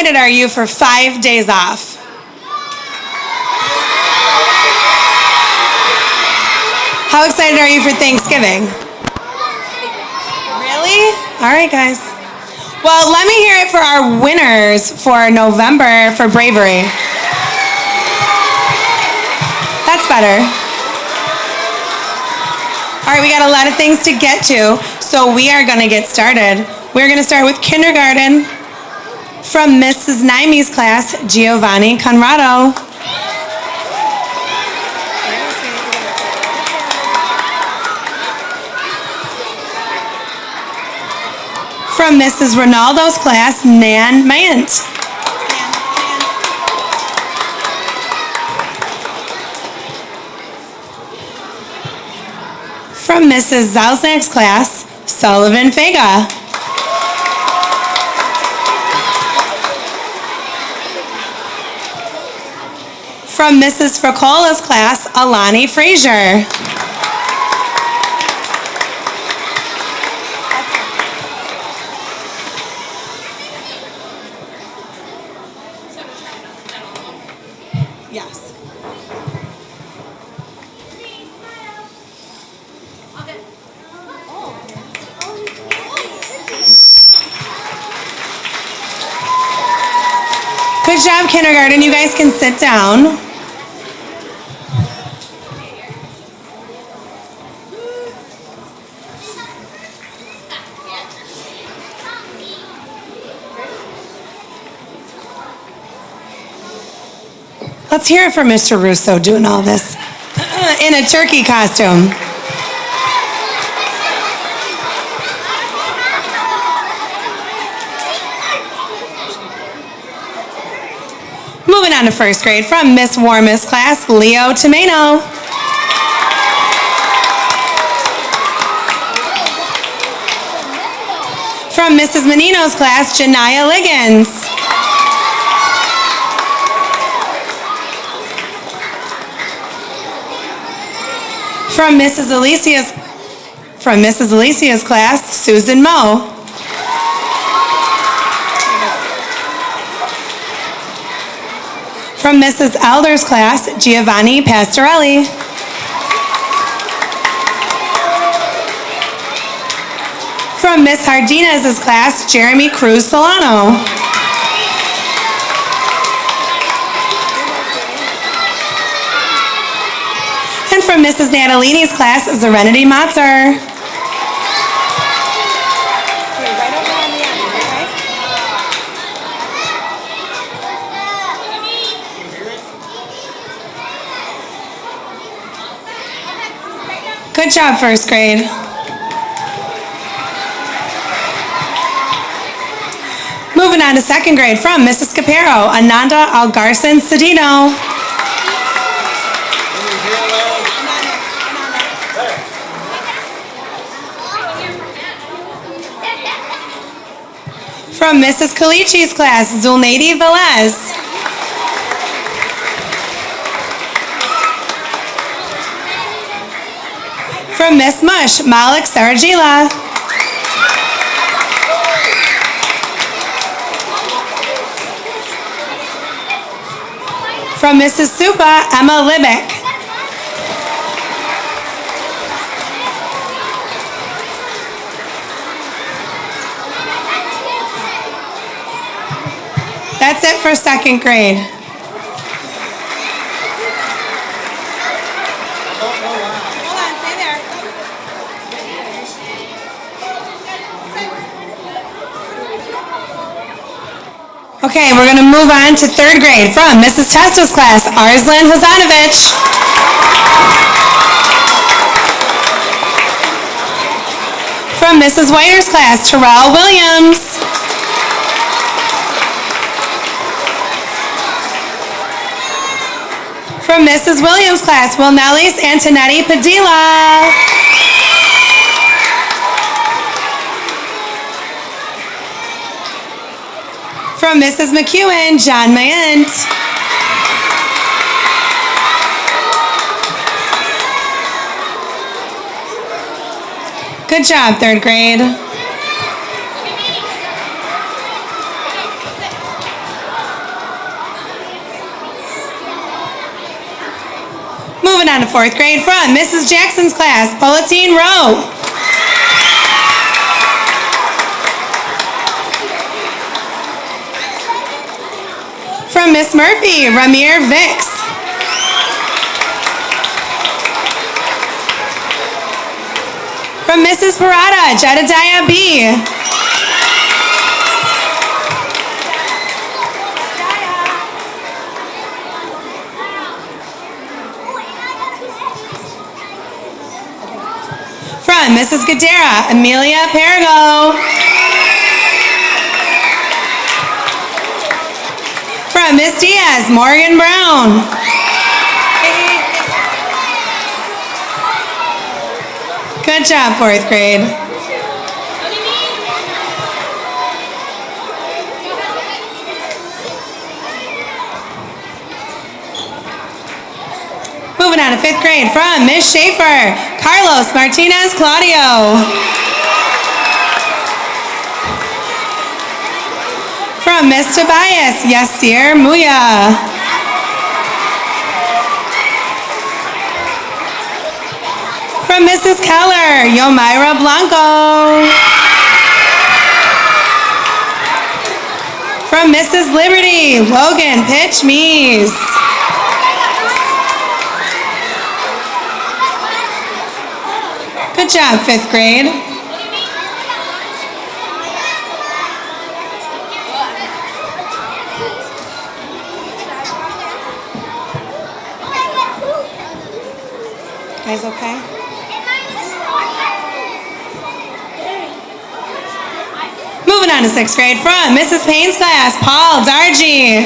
excited are you for 5 days off? How excited are you for Thanksgiving? Really? All right, guys. Well, let me hear it for our winners for November for bravery. That's better. All right, we got a lot of things to get to, so we are going to get started. We're going to start with kindergarten from Mrs. Naimi's class, Giovanni Conrado. From Mrs. Ronaldo's class, Nan Mayant. From Mrs. Zalzak's class, Sullivan Fega. From Mrs. Fracola's class, Alani Frazier. Yes. Good job, kindergarten. You guys can sit down. Let's hear it for Mr. Russo doing all this in a turkey costume. Moving on to first grade from Miss Warm's class, Leo Tomeno. From Mrs. Menino's class, Janaya Liggins. From Mrs. Alicia's class, Susan Moe. From Mrs. Elder's class, Giovanni Pastorelli. From Miss Hardinez's class, Jeremy Cruz Solano. And from Mrs. Natalini's class, Serenity Matzer. Good job, first grade. Moving on to second grade from Mrs. Capero, Ananda Algarson Cedino. From Mrs. Calici's class, Zulnady Velez. From Miss Mush, Malik Sarajila. From Mrs. Supa, Emma Libick. That's it for second grade. Okay, we're going to move on to third grade from Mrs. Testo's class, Arslan Hazanovich. From Mrs. Whiter's class, Terrell Williams. From Mrs. Williams' class, Wilnelis Antonetti Padilla. From Mrs. McEwen, John Mayant. Good job, third grade. Moving on to fourth grade from Mrs. Jackson's class, Pauline Rowe. From Miss Murphy, Ramir Vicks. From Mrs. Parada, Jedediah B. From Mrs. Gadara, Amelia Perigo. From Miss Diaz, Morgan Brown. Good job, fourth grade. Moving on to fifth grade from Miss Schaefer, Carlos Martinez Claudio. From Miss Tobias, Yasir Muya. From Mrs. Keller, Yomira Blanco. From Mrs. Liberty, Logan Pitch Mees. Good job, fifth grade. Guys okay? Moving on to sixth grade from Mrs. Payne's class, Paul Dargy.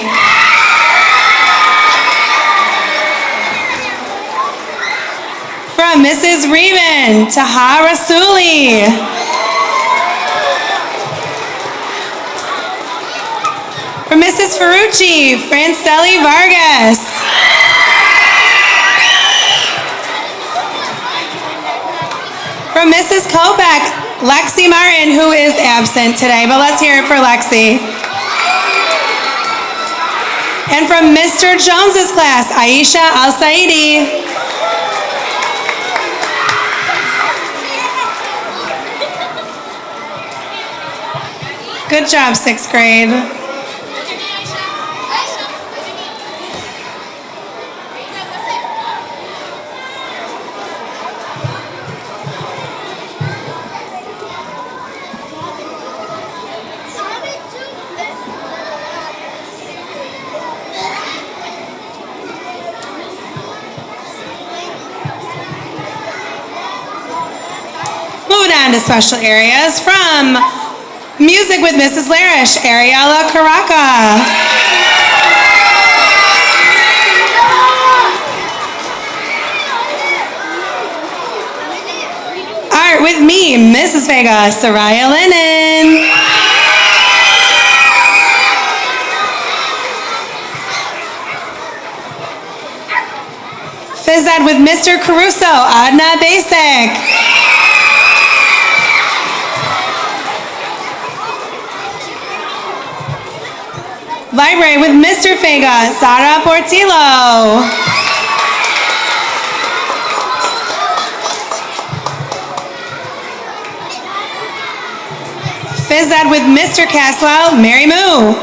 From Mrs. Riemann, Tahara Rasuli. From Mrs. Ferrucci, Francelli Vargas. From Mrs. Kopak, Lexi Martin, who is absent today, but let's hear it for Lexi. And from Mr. Jones's class, Aisha Al-Saidi. Good job, sixth grade. Moving on to special areas from Music with Mrs. Larish, Ariella Caraca. Art with me, Mrs. Vega, Soraya Lennon. Phys Ed with Mr. Caruso, Adna Basic. Library with Mr. Fega, Sara Portillo. Phys Ed with Mr. Caswell, Mary Moo.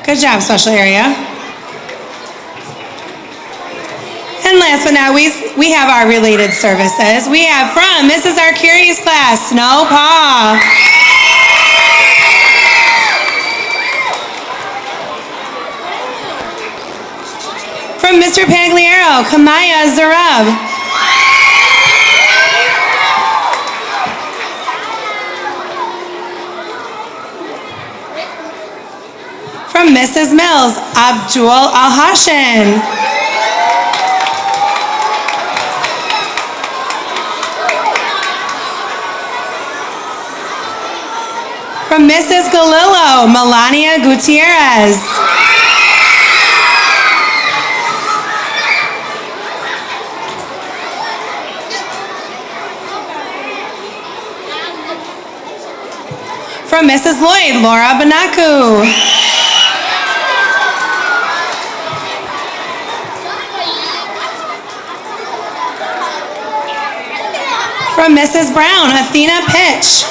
Good job, special area. And last but not least, we have our related services. We have from Mrs. Arcuri's class, Snow Paw. From Mr. Pagliaro, Kamaya Zarab. From Mrs. Mills, Abdul Al-Hashin. From Mrs. Galillo, Melania Gutierrez. From Mrs. Lloyd, Laura Banaku. From Mrs. Brown, Athena Pitch.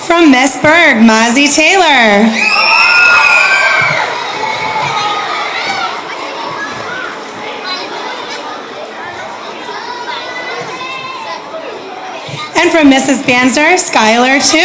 From Miss Berg, Mozzie Taylor. And from Mrs. Banzer, Skylar too.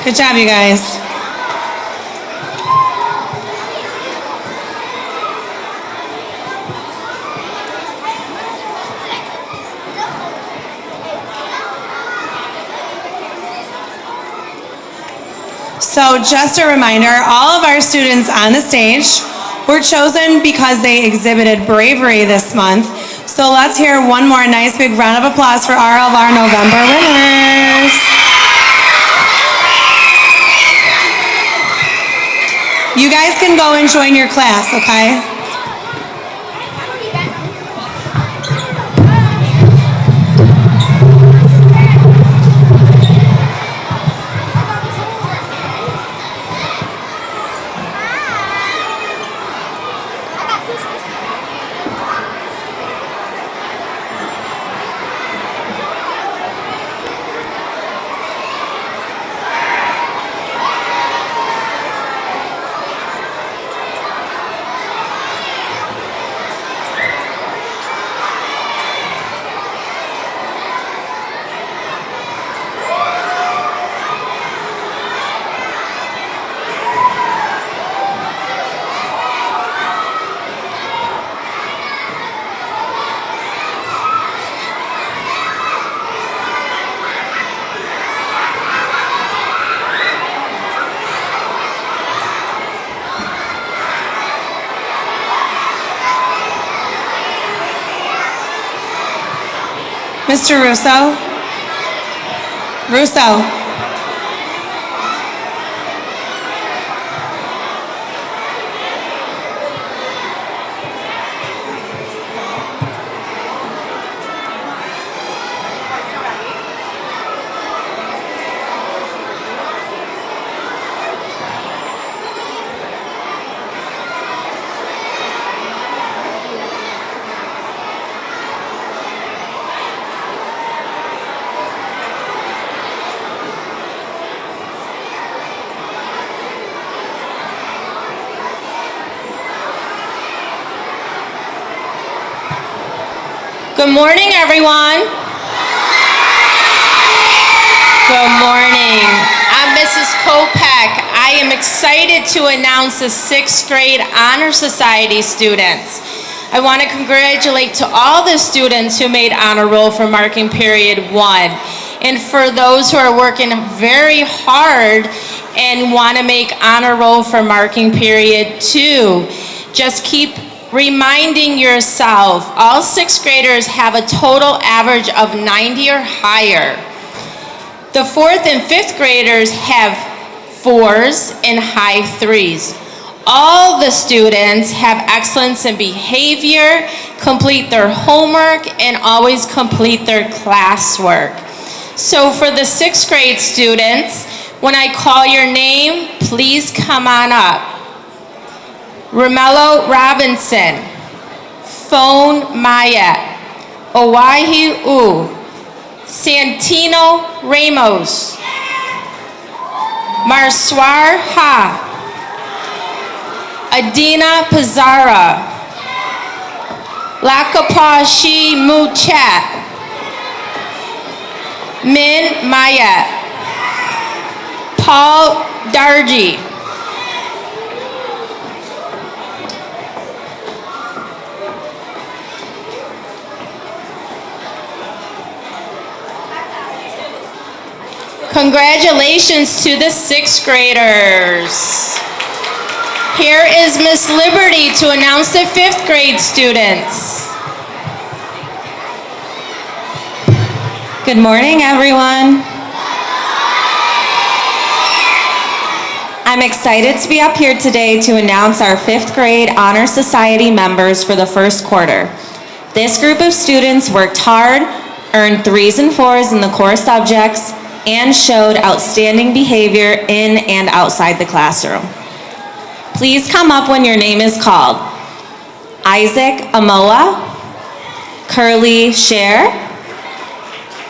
Good job, you guys. So just a reminder, all of our students on the stage were chosen because they exhibited bravery this month. So let's hear one more nice big round of applause for all of our November winners. You guys can go and join your class, okay? Mr. Russo? Russo. Good morning, everyone. Good morning. I'm Mrs. Kopak. I am excited to announce the 6th grade Honor Society students. I want to congratulate to all the students who made honor roll for marking period 1. And for those who are working very hard and want to make honor roll for marking period 2, just keep reminding yourself, all 6th graders have a total average of 90 or higher. The 4th and 5th graders have 4s and high 3s. All the students have excellence in behavior, complete their homework, and always complete their classwork. So for the 6th grade students, when I call your name, please come on up. Romello Robinson, Phone Mayet, Owahi U, Santino Ramos, Marswar Ha, Adina Pizarra, Lakapashi Muchat, Min Mayet, Paul Darji, Congratulations to the 6th graders. Here is Miss Liberty to announce the fifth grade students. Good morning, everyone. I'm excited to be up here today to announce our fifth grade Honor Society members for the first quarter. This group of students worked hard, earned 3s and 4s in the core subjects, and showed outstanding behavior in and outside the classroom. Please come up when your name is called. Isaac Amoa, Curly Sher,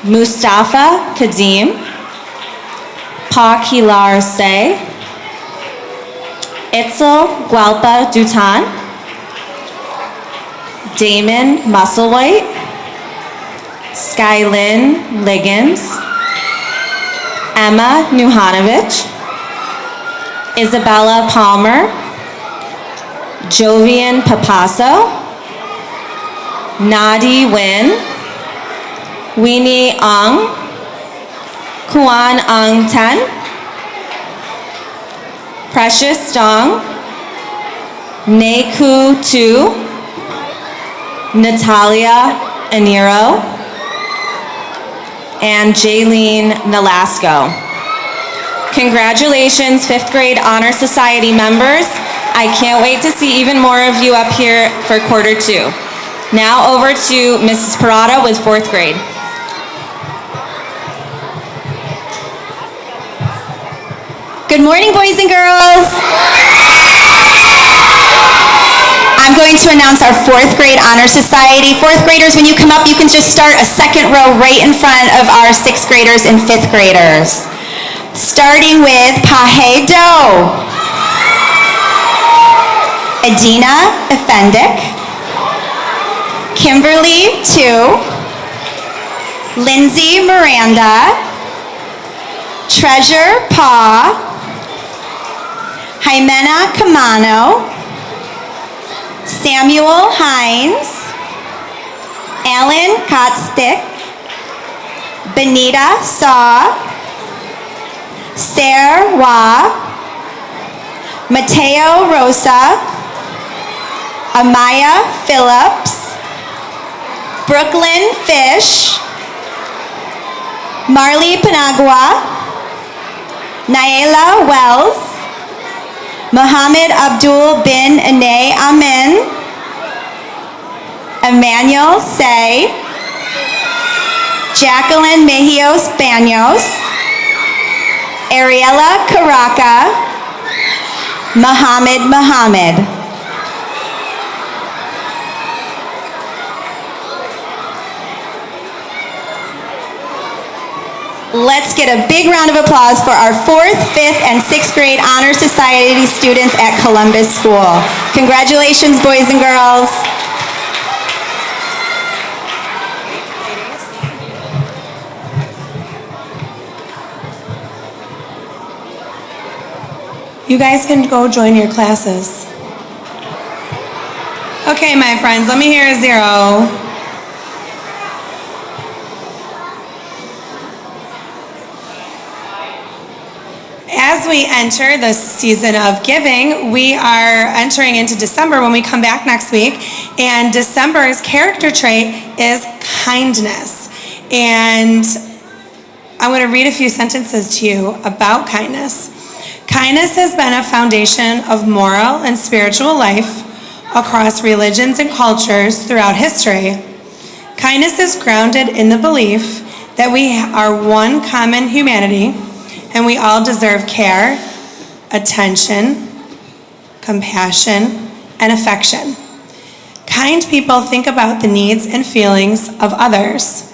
Mustafa Kadim, Pakilar Say, Itzel Gualpa Dutan, Damon Musselwhite, Skylin Liggins, Emma Nuhanovich, Isabella Palmer, Jovian Papasso, Nadi Win, Weenie Ong, Kuan Ong Ten, Precious Dong, Neku Tu, Natalia Aniro, and Jaylene Nolasco. Congratulations, fifth grade Honor Society members. I can't wait to see even more of you up here for quarter two. Now over to Mrs. Parada with fourth grade. Good morning, boys and girls. I'm going to announce our fourth grade Honor Society. Fourth graders, when you come up, you can just start a second row right in front of our sixth graders and fifth graders. Starting with Pahe Do, Adina Efendik, Kimberly Tu, Lindsay Miranda, Treasure Pa, Jimena Camano, Samuel Hines, Alan Kotstick, Benita Saw, Sarah Wa, Mateo Rosa, Amaya Phillips, Brooklyn Fish, Marley Panagua, Naela Wells, Mohammed Abdul bin Anay Amin, Emmanuel Say, Jacqueline Mejios Baños, Ariela Caraca, Muhammad. Let's get a big round of applause for our 4th, 5th, and 6th grade Honor Society students at Columbus School. Congratulations, boys and girls. You guys can go join your classes. Okay, my friends, let me hear a 0. As we enter the season of giving, we are entering into December when we come back next week, and December's character trait is kindness. And I'm going to read a few sentences to you about kindness. Kindness has been a foundation of moral and spiritual life across religions and cultures throughout history. Kindness is grounded in the belief that we are one common humanity and we all deserve care, attention, compassion, and affection. Kind people think about the needs and feelings of others.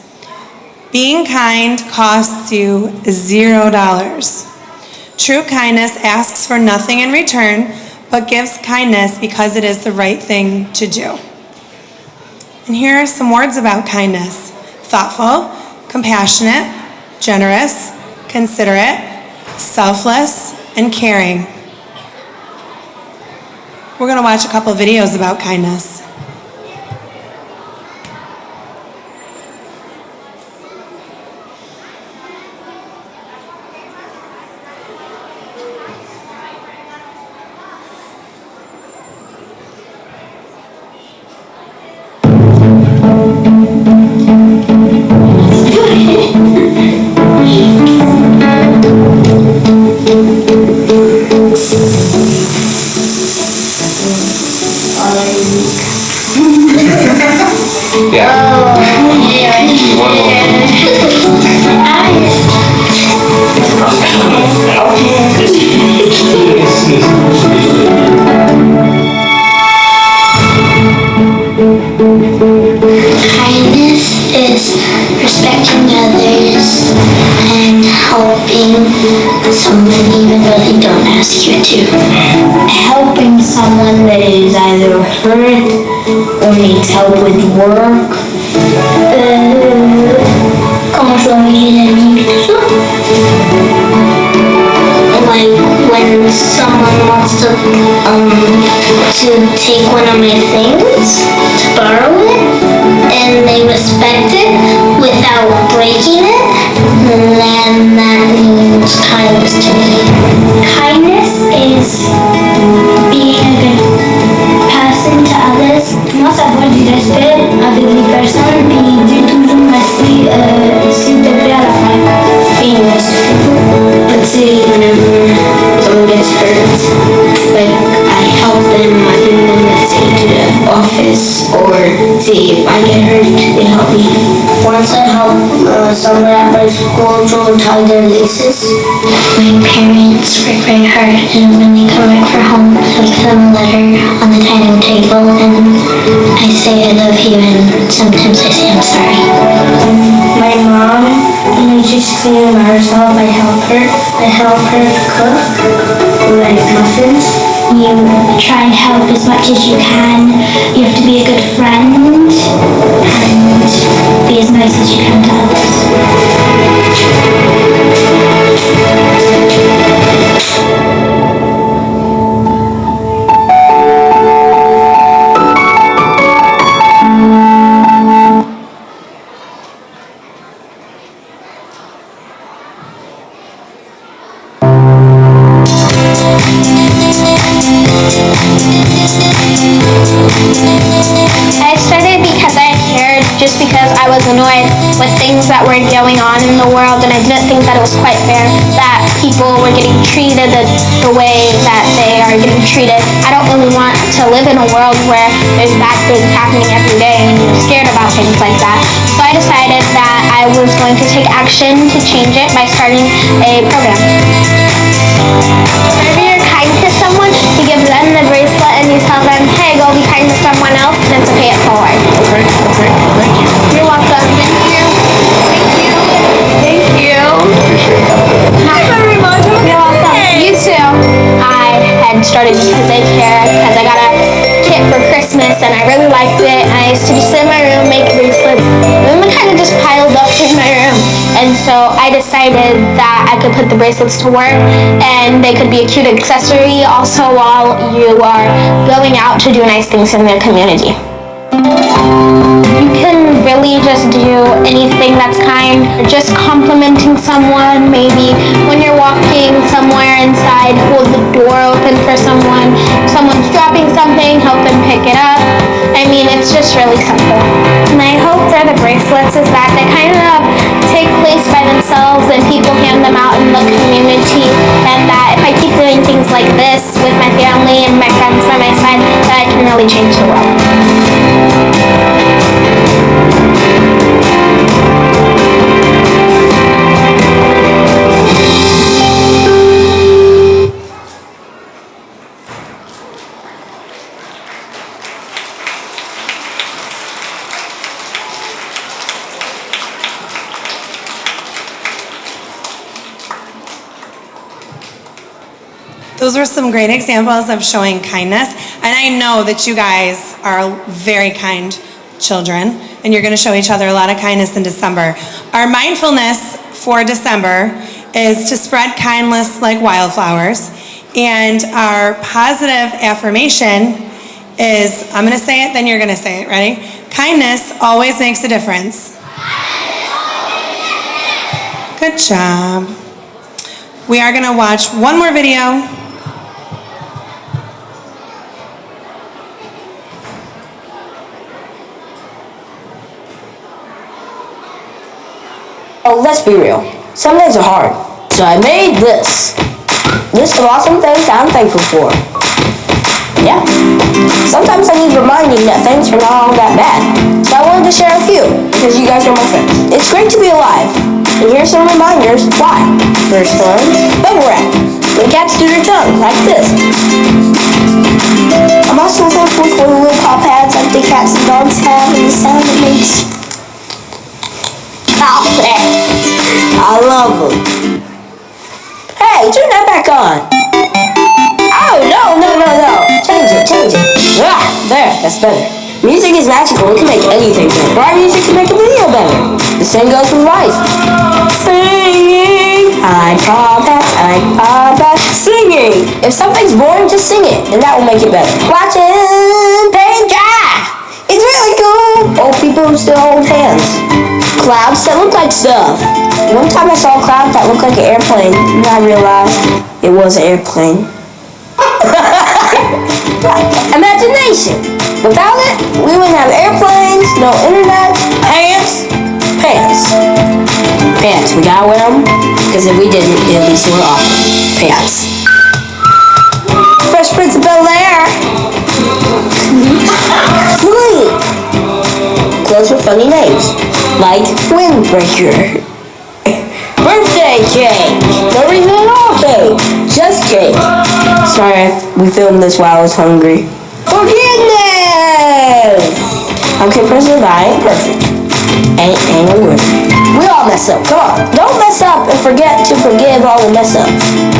Being kind costs you $0. True kindness asks for nothing in return, but gives kindness because it is the right thing to do. And here are some words about kindness: thoughtful, compassionate, generous, considerate, selfless, and caring. We're going to watch a couple videos about kindness. Kindness is respecting others and helping someone even though they don't ask you to. Helping someone that is either hurt or needs help with work. Como je l'ai dit, tout ça. Like when someone wants to take one of my things, to borrow it, and they respect it without breaking it, then that means kindness to me. Kindness is being a good person to others. Moi, savoir du respect avec les personnes, puis dire toujours merci, s'il te plaît, à la fin. Being nice to people. Let's say whenever someone gets hurt, like I help them, I bring them, let's say, to the office, or say if I get hurt, they help me. Once I help someone at my school to tie their laces. My parents work very hard, and when they come back from home, I give them a letter on the dining table, and I say I love you, and sometimes I say I'm sorry. My mom, when she's cleaning by herself, I help her cook, like muffins. You try and help as much as you can. You have to be a good friend and be as nice as you can to others. I started because I cared, just because I was annoyed with things that were going on in the world, and I didn't think that it was quite fair that people were getting treated the way that they are getting treated. I don't really want to live in a world where there's bad things happening every day and you're scared about things like that. So I decided that I was going to take action to change it by starting a program. Whenever you're kind to someone, you give them the bracelet and you tell them, hey, go be kind to someone else, and to pay it forward. Okay, thank you. You're welcome. Thank you. Thank you. Hi, everyone. You're welcome. You too. I had started because I care, because I got a kit for Christmas and I really liked it. And I used to just sit in my room, make bracelets, and then they kind of just piled up in my room. And so I decided that I could put the bracelets to work and they could be a cute accessory also while you are going out to do nice things in the community. You can really just do anything that's kind. Just complimenting someone, maybe when you're walking somewhere inside, hold the door open for someone. Someone's dropping something, help them pick it up. I mean, it's just really simple. My hope for the bracelets is that they kind of take place by themselves and people hand them out in the community, and that if I keep doing things like this with my family and my friends by my side, that I can really change the world. Those were some great examples of showing kindness. And I know that you guys are very kind children, and you're going to show each other a lot of kindness in December. Our mindfulness for December is to spread kindness like wildflowers. And our positive affirmation is, I'm going to say it, then you're going to say it. Ready? Kindness always makes a difference. Good job. We are going to watch one more video. Oh, let's be real. Some days are hard. So I made this. List of awesome things I'm thankful for. Yeah. Sometimes I need reminding that things are not all that bad. So I wanted to share a few, because you guys are my friends. It's great to be alive. And here's some reminders why. First one, bubble wrap. When cats do their tongue, like this. I'm also thankful for the little paw pads like the cats and dogs have and the sound it makes. Paw pads. I love them. Hey, turn that back on. Oh, no. Change it. Ah, there, that's better. Music is magical. It can make anything better. Right music can make a video better. The same goes with life. Singing. I paw back. Singing. If something's boring, just sing it, and that will make it better. Watching paint dry. It's really cool. Old people who still hold hands. Clouds that look like stuff. One time I saw a cloud that looked like an airplane, and I realized it was an airplane. Imagination. Without it, we wouldn't have airplanes, no internet, pants. We gotta wear them, because if we didn't, it'd be sort of awful. Pants. Fresh Prince of Bel-Air. Sweet. Clothes with funny names, like Windbreaker. Birthday cake. No reason at all cake. Just cake. Sorry, we filmed this while I was hungry. Forgiveness! Okay, President, I ain't perfect. Ain't a word. We all mess up. Come on. Don't mess up and forget to forgive all the mess ups.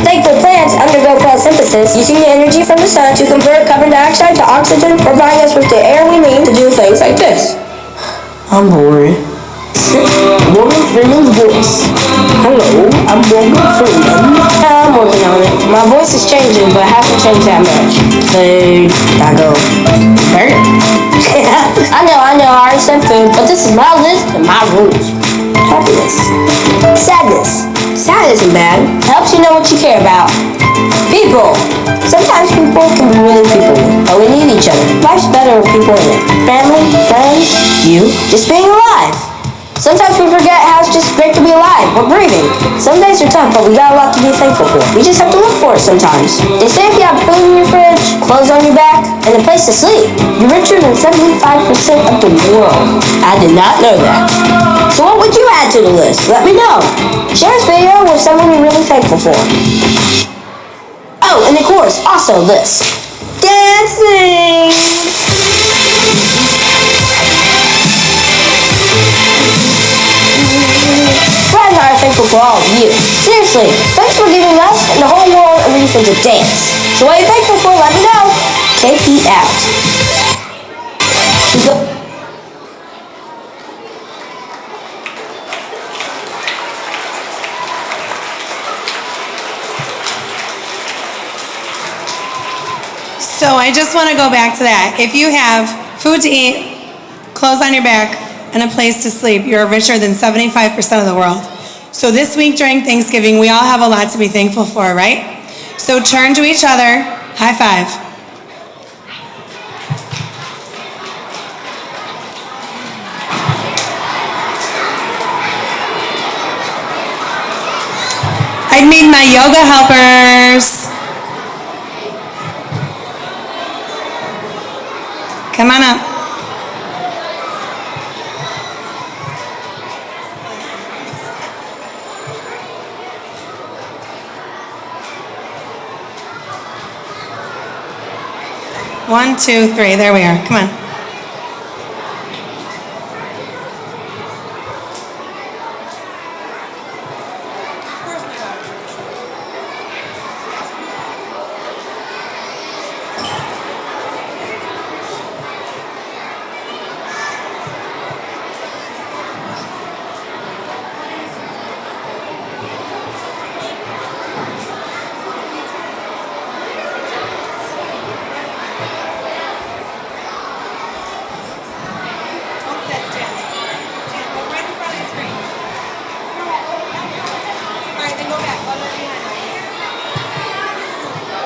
Thankful plants undergo photosynthesis using the energy from the sun to convert carbon dioxide to oxygen, providing us with the air we need to do things like this. I'm bored. Morgan Freeman's voice. Hello, I'm Morgan Freeman. I'm working on it. My voice is changing, but I haven't changed that much. Food. I go, burger. I know, I already said food, but this is my list and my rules. Happiness. Sadness. Sad isn't bad. Helps you know what you care about. People. Sometimes people can be really people, but we need each other. Life's better with people in it. Family, friends, you. Just being alive. Sometimes we forget how it's just great to be alive. We're breathing. Some days are tough, but we got a lot to be thankful for. We just have to look for it sometimes. They say if you have food in your fridge, clothes on your back, and a place to sleep, you're richer than 75% of the world. I did not know that. So what would you add to the list? Let me know. Share this video with someone you're really thankful for. Oh, and of course, also this. Dancing! Friends are thankful for all of you. Seriously, thanks for giving us and the whole world a reason to dance. So what are you thankful for? Let me know. KP out. So I just want to go back to that. If you have food to eat, clothes on your back, and a place to sleep, you're richer than 75% of the world. So this week during Thanksgiving, we all have a lot to be thankful for, right? So turn to each other, high five. I need my yoga helpers. Come on up. One, two, three. There we are. Come on.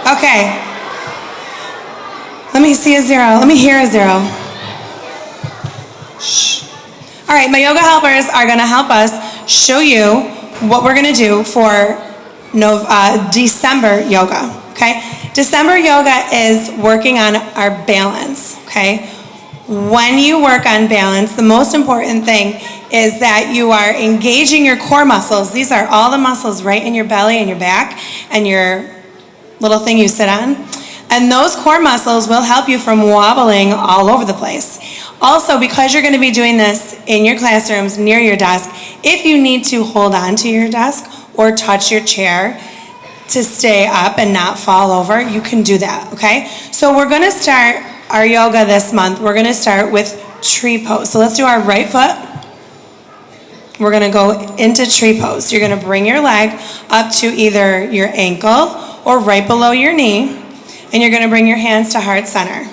Okay. Let me see a zero. Let me hear a zero. Shh. All right, my yoga helpers are going to help us show you what we're gonna do for December yoga, okay? December yoga is working on our balance, okay? When you work on balance, the most important thing is that you are engaging your core muscles. These are all the muscles right in your belly and your back and your little thing you sit on. And those core muscles will help you from wobbling all over the place. Also, because you're going to be doing this in your classrooms near your desk, if you need to hold on to your desk or touch your chair to stay up and not fall over, you can do that, okay? So we're going to start our yoga this month. We're going to start with tree pose. So let's do our right foot. We're going to go into tree pose. You're going to bring your leg up to either your ankle or right below your knee, and you're going to bring your hands to heart center.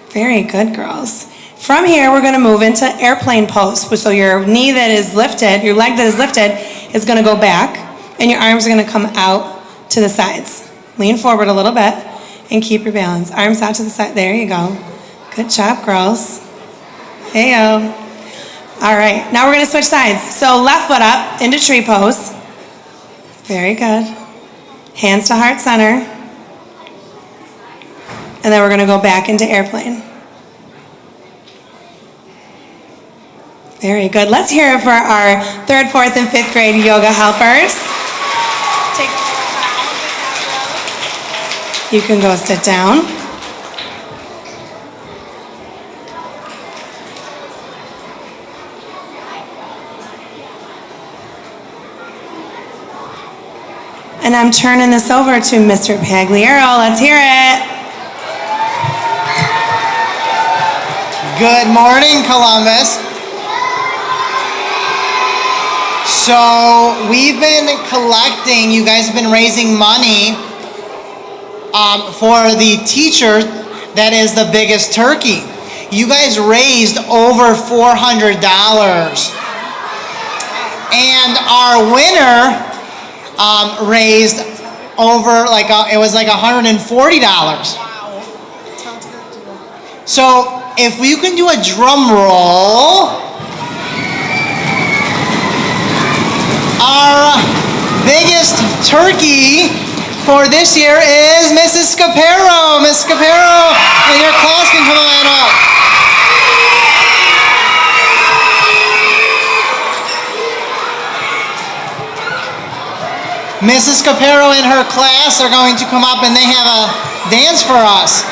Very good, girls. From here, we're going to move into airplane pose. So your knee that is lifted, your leg that is lifted, is going to go back, and your arms are going to come out to the sides. Lean forward a little bit and keep your balance. Arms out to the side. There you go. Good job, girls. Hey-o. All right, now we're going to switch sides. So left foot up into tree pose. Very good. Hands to heart center. And then we're going to go back into airplane. Very good. Let's hear it for our 3rd, 4th, and 5th grade yoga helpers. You can go sit down. And I'm turning this over to Mr. Pagliaro. Let's hear it. Good morning, Columbus. So we've been collecting, you guys have been raising money for the teacher that is the biggest turkey. You guys raised over $400. And our winner raised over, it was like $140. So if you can do a drum roll, our biggest turkey for this year is Mrs. Scapero. Miss Scapero, and your class can come on up. Mrs. Scapero and her class are going to come up and they have a dance for us.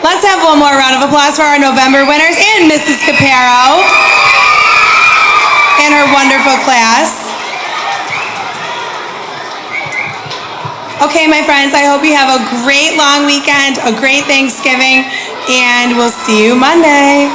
Let's have one more round of applause for our November winners and Mrs. Capero and her wonderful class. Okay, my friends, I hope you have a great long weekend, a great Thanksgiving, and we'll see you Monday.